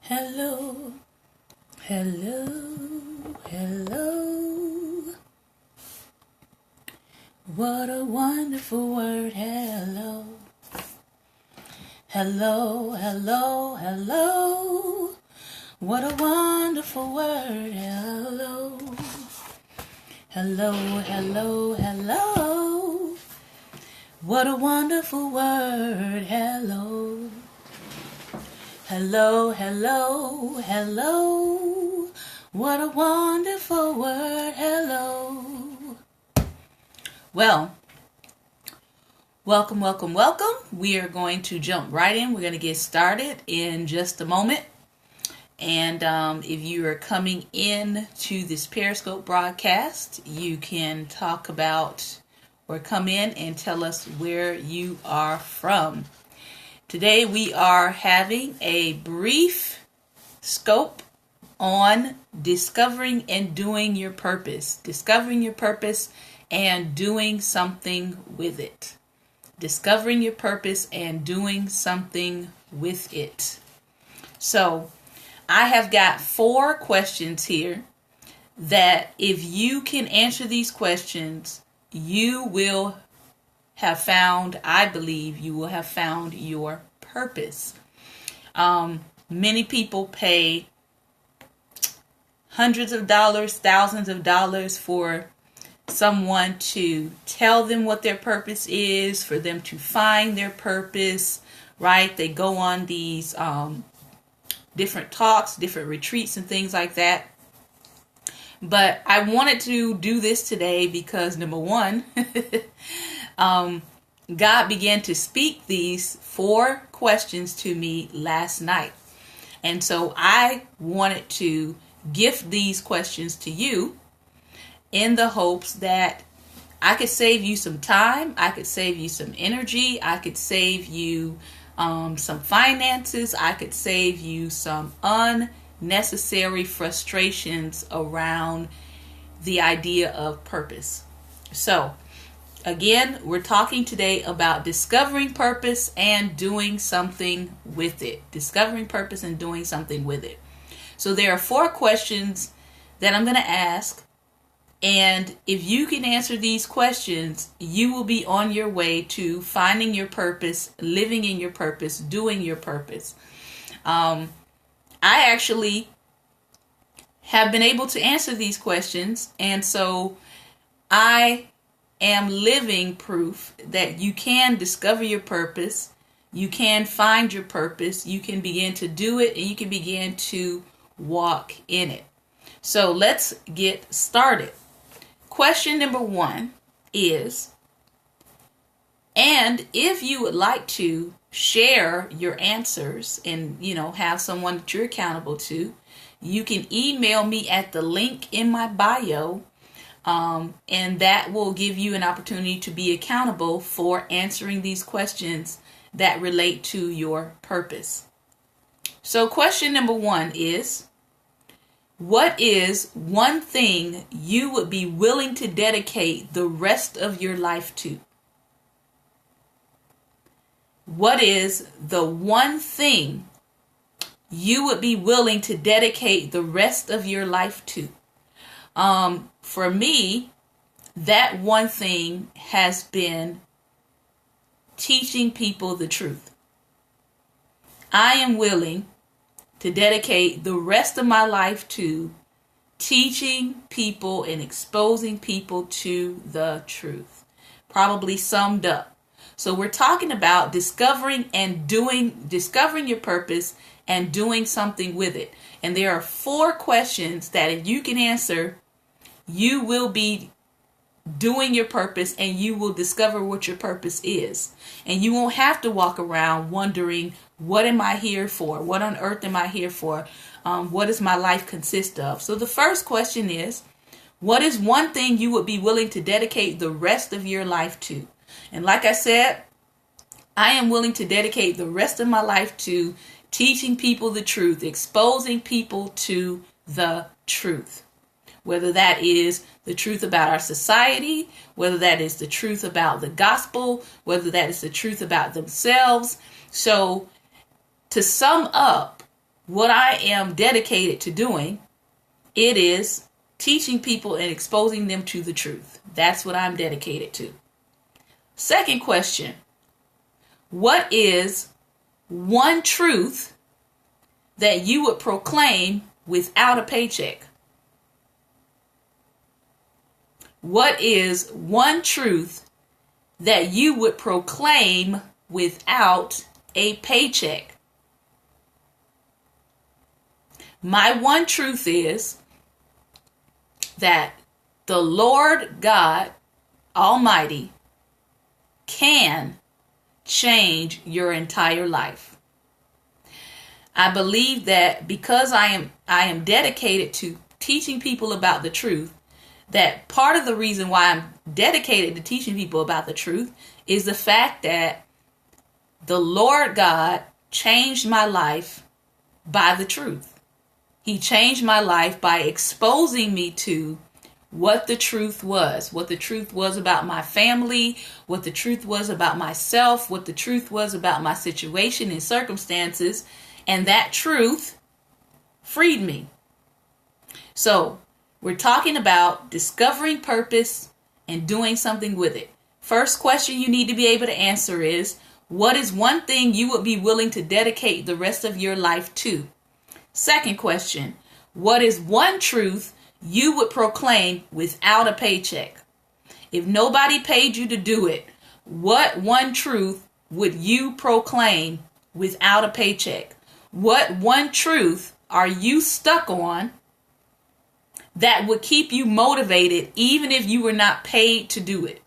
Hello, hello, hello. What a wonderful word, hello. Hello, hello, hello. What a wonderful word, hello. Hello, hello, hello. What a wonderful word, hello. Hello, hello, hello. What a wonderful word, hello. Well, welcome. We are going to jump right in. We're going to get started in just a moment. And if you are coming in to this Periscope broadcast, you can talk about or come in and tell us where you are from. Today we are having a brief scope on discovering and doing your purpose. Discovering your purpose and doing something with it. Discovering your purpose and doing something with it. So, I have got 4 questions here that if you can answer these questions, you will have found, I believe, you will have found your purpose. Many people pay hundreds of dollars, thousands of dollars for someone to tell them what their purpose is, for them to find their purpose, right? They go on these different talks, different retreats and things like that. But I wanted to do this today because number one, God began to speak these 4 questions to me last night. And so I wanted to gift these questions to you in the hopes that I could save you some time, I could save you some energy, I could save you some finances, I could save you some unnecessary frustrations around the idea of purpose. So, again, we're talking today about discovering purpose and doing something with it. Discovering purpose and doing something with it. So there are 4 questions that I'm going to ask. And if you can answer these questions, you will be on your way to finding your purpose, living in your purpose, doing your purpose. I actually have been able to answer these questions. And so I am living proof that you can discover your purpose, you can find your purpose, you can begin to do it, and you can begin to walk in it. So let's get started. Question number 1 is, and if you would like to share your answers and, have someone that you're accountable to, you can email me at the link in my bio. And that will give you an opportunity to be accountable for answering these questions that relate to your purpose. So question number 1 is, what is one thing you would be willing to dedicate the rest of your life to? What is the one thing you would be willing to dedicate the rest of your life to? For me, that one thing has been teaching people the truth. I am willing to dedicate the rest of my life to teaching people and exposing people to the truth. Probably summed up. So we're talking about discovering your purpose and doing something with it. And there are 4 questions that if you can answer, you will be doing your purpose and you will discover what your purpose is. And you won't have to walk around wondering, what am I here for? What on earth am I here for? What does my life consist of? So the first question is, what is one thing you would be willing to dedicate the rest of your life to? And like I said, I am willing to dedicate the rest of my life to teaching people the truth, exposing people to the truth. Whether that is the truth about our society, whether that is the truth about the gospel, whether that is the truth about themselves. So to sum up, what I am dedicated to doing, it is teaching people and exposing them to the truth. That's what I'm dedicated to. Second question, what is one truth that you would proclaim without a paycheck? What is one truth that you would proclaim without a paycheck? My one truth is that the Lord God Almighty can change your entire life. I believe that because I am dedicated to teaching people about the truth, that part of the reason why I'm dedicated to teaching people about the truth is the fact that the Lord God changed my life by the truth. He changed my life by exposing me to what the truth was about my family, what the truth was about myself, what the truth was about my situation and circumstances, and that truth freed me. So, we're talking about discovering purpose and doing something with it. First question you need to be able to answer is, what is one thing you would be willing to dedicate the rest of your life to? Second question, what is one truth you would proclaim without a paycheck? If nobody paid you to do it, what one truth would you proclaim without a paycheck? What one truth are you stuck on that would keep you motivated even if you were not paid to do it?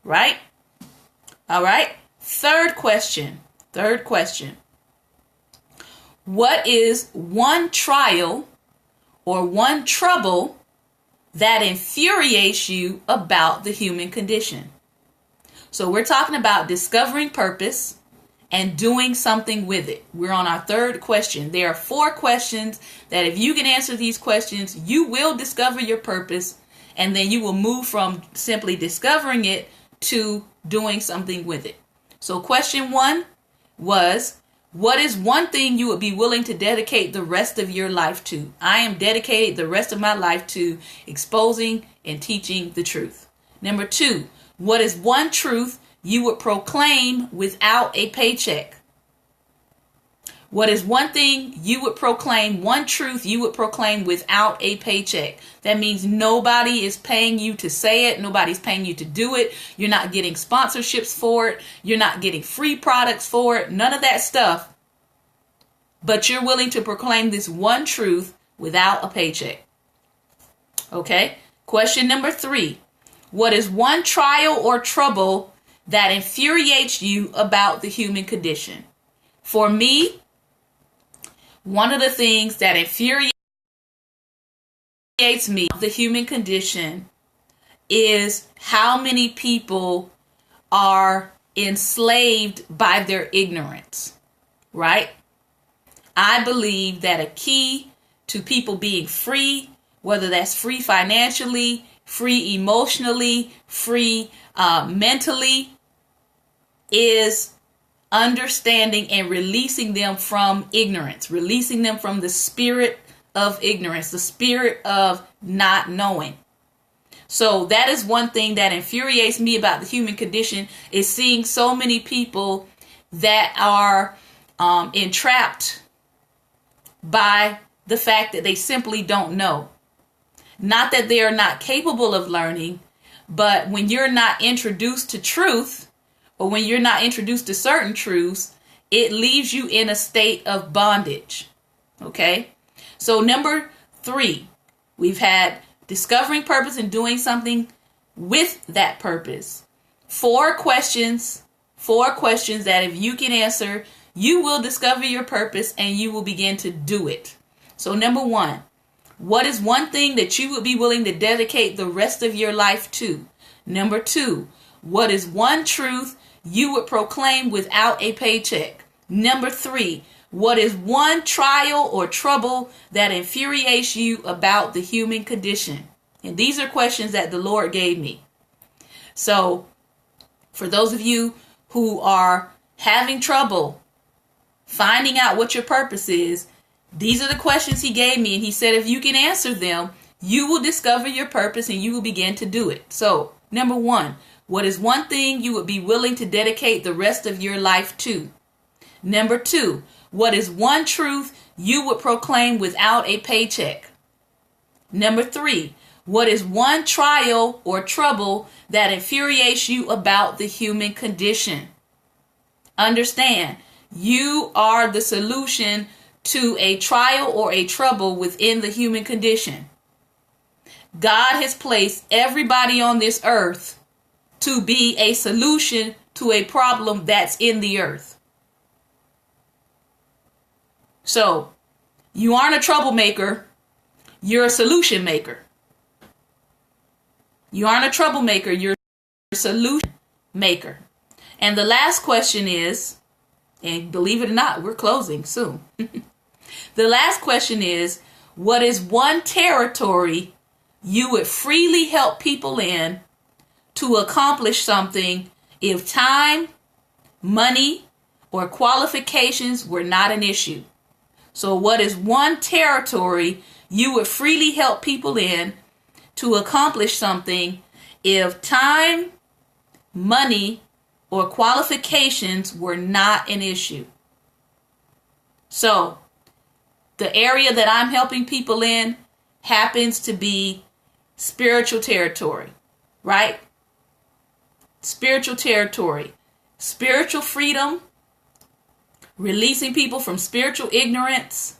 Right? All right. Third question. What is one trial or one trouble that infuriates you about the human condition? So we're talking about discovering purpose and doing something with it. We're on our third question. There are 4 questions that if you can answer these questions, you will discover your purpose, and then you will move from simply discovering it to doing something with it. So question 1 was, what is one thing you would be willing to dedicate the rest of your life to? I am dedicated the rest of my life to exposing and teaching the truth. Number 2, what is one truth you would proclaim without a paycheck? What is one thing you would proclaim, one truth you would proclaim without a paycheck? That means nobody is paying you to say it. Nobody's paying you to do it. You're not getting sponsorships for it. You're not getting free products for it. None of that stuff. But you're willing to proclaim this one truth without a paycheck. Okay. Question number 3. What is one trial or trouble that infuriates you about the human condition? For me, one of the things that infuriates me about the human condition is how many people are enslaved by their ignorance, right? I believe that a key to people being free, whether that's free financially, free emotionally, free mentally, is understanding and releasing them from ignorance, releasing them from the spirit of ignorance, the spirit of not knowing. So that is one thing that infuriates me about the human condition, is seeing so many people that are entrapped by the fact that they simply don't know. Not that they are not capable of learning, but when you're not introduced to truth, or when you're not introduced to certain truths, it leaves you in a state of bondage. Okay? So number 3, we've had discovering purpose and doing something with that purpose. 4 questions that if you can answer, you will discover your purpose and you will begin to do it. So number 1, what is one thing that you would be willing to dedicate the rest of your life to? Number 2, what is one truth you would proclaim without a paycheck? Number 3, what is one trial or trouble that infuriates you about the human condition? And these are questions that the Lord gave me. So for those of you who are having trouble finding out what your purpose is, these are the questions he gave me. And he said, if you can answer them, you will discover your purpose and you will begin to do it. So, number one, what is one thing you would be willing to dedicate the rest of your life to? Number two, what is one truth you would proclaim without a paycheck? Number three, what is one trial or trouble that infuriates you about the human condition? Understand, you are the solution to a trial or a trouble within the human condition. God has placed everybody on this earth to be a solution to a problem that's in the earth. So, you aren't a troublemaker, you're a solution maker. You aren't a troublemaker, you're a solution maker. And the last question is, and believe it or not, we're closing soon. The last question is, what is one territory you would freely help people in to accomplish something if time, money, or qualifications were not an issue? So what is one territory you would freely help people in to accomplish something if time, money, or qualifications were not an issue? So, the area that I'm helping people in happens to be spiritual territory, right? Spiritual territory, spiritual freedom, releasing people from spiritual ignorance.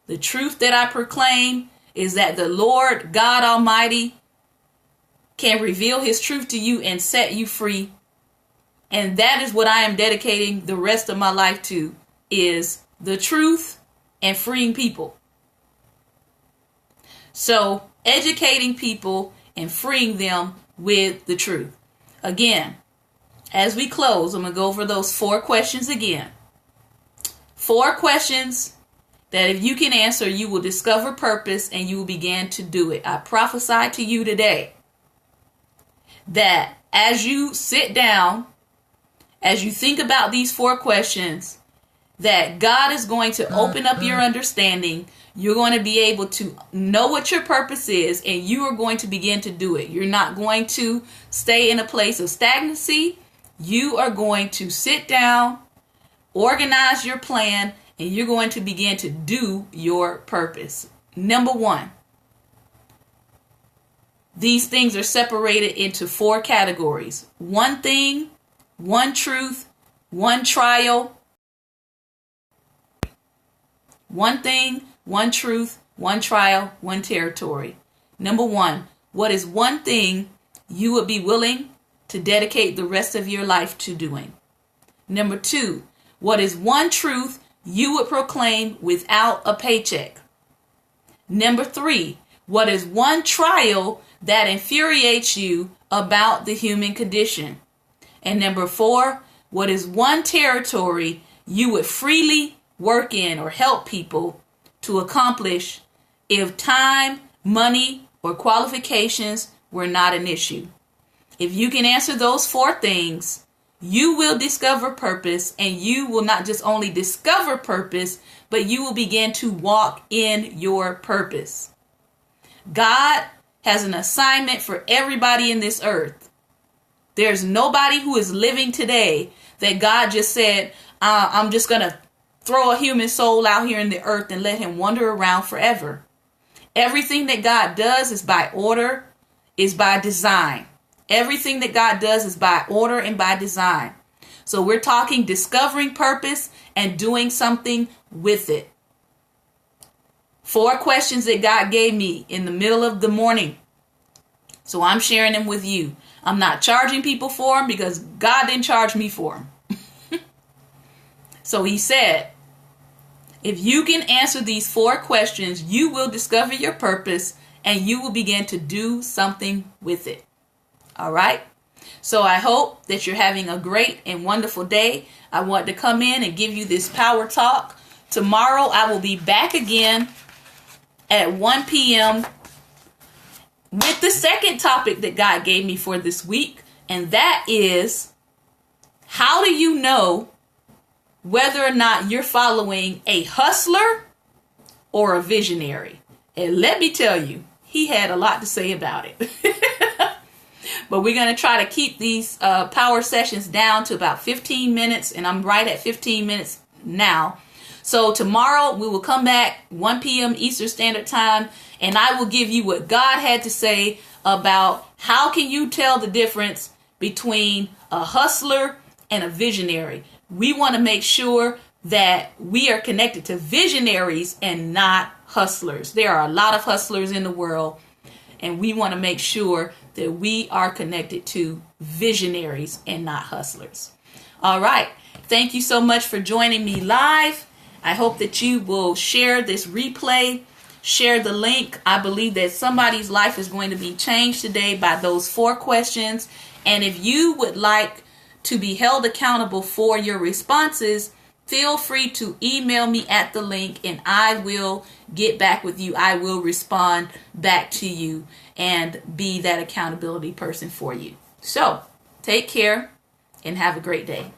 The truth that I proclaim is that the Lord God Almighty can reveal his truth to you and set you free. And that is what I am dedicating the rest of my life to, is the truth and freeing people. So, educating people and freeing them with the truth. Again, as we close, I'm going to go over those 4 questions again. 4 questions that if you can answer, you will discover purpose and you will begin to do it. I prophesy to you today that as you sit down, as you think about these 4 questions, that God is going to open up your understanding. You're going to be able to know what your purpose is, and you are going to begin to do it. You're not going to stay in a place of stagnancy. You are going to sit down, organize your plan, and you're going to begin to do your purpose. Number 1, these things are separated into 4 categories. One thing, one truth, one trial. One thing, one truth, one trial, one territory. Number 1, what is one thing you would be willing to dedicate the rest of your life to doing? Number 2, what is one truth you would proclaim without a paycheck? Number 3, what is one trial that infuriates you about the human condition? And number 4, what is one territory you would freely work in or help people to accomplish if time, money, or qualifications were not an issue? If you can answer those 4 things, you will discover purpose, and you will not just only discover purpose, but you will begin to walk in your purpose. God has an assignment for everybody in this earth. There's nobody who is living today that God just said, I'm just going to throw a human soul out here in the earth and let him wander around forever. Everything that God does is by order, is by design. Everything that God does is by order and by design. So we're talking discovering purpose and doing something with it. 4 questions that God gave me in the middle of the morning. So I'm sharing them with you. I'm not charging people for them because God didn't charge me for them. So he said, if you can answer these 4 questions, you will discover your purpose and you will begin to do something with it. All right. So I hope that you're having a great and wonderful day. I want to come in and give you this power talk. Tomorrow I will be back again at 1 p.m. with the second topic that God gave me for this week. And that is, how do you know whether or not you're following a hustler or a visionary. And let me tell you, he had a lot to say about it. But we're going to try to keep these power sessions down to about 15 minutes. And I'm right at 15 minutes now. So tomorrow we will come back 1 p.m. Eastern Standard Time. And I will give you what God had to say about how can you tell the difference between a hustler and a visionary. We want to make sure that we are connected to visionaries and not hustlers. There are a lot of hustlers in the world, and we want to make sure that we are connected to visionaries and not hustlers. All right. Thank you so much for joining me live. I hope that you will share this replay, share the link. I believe that somebody's life is going to be changed today by those 4 questions. And if you would like to be held accountable for your responses, feel free to email me at the link and I will get back with you. I will respond back to you and be that accountability person for you. So take care and have a great day.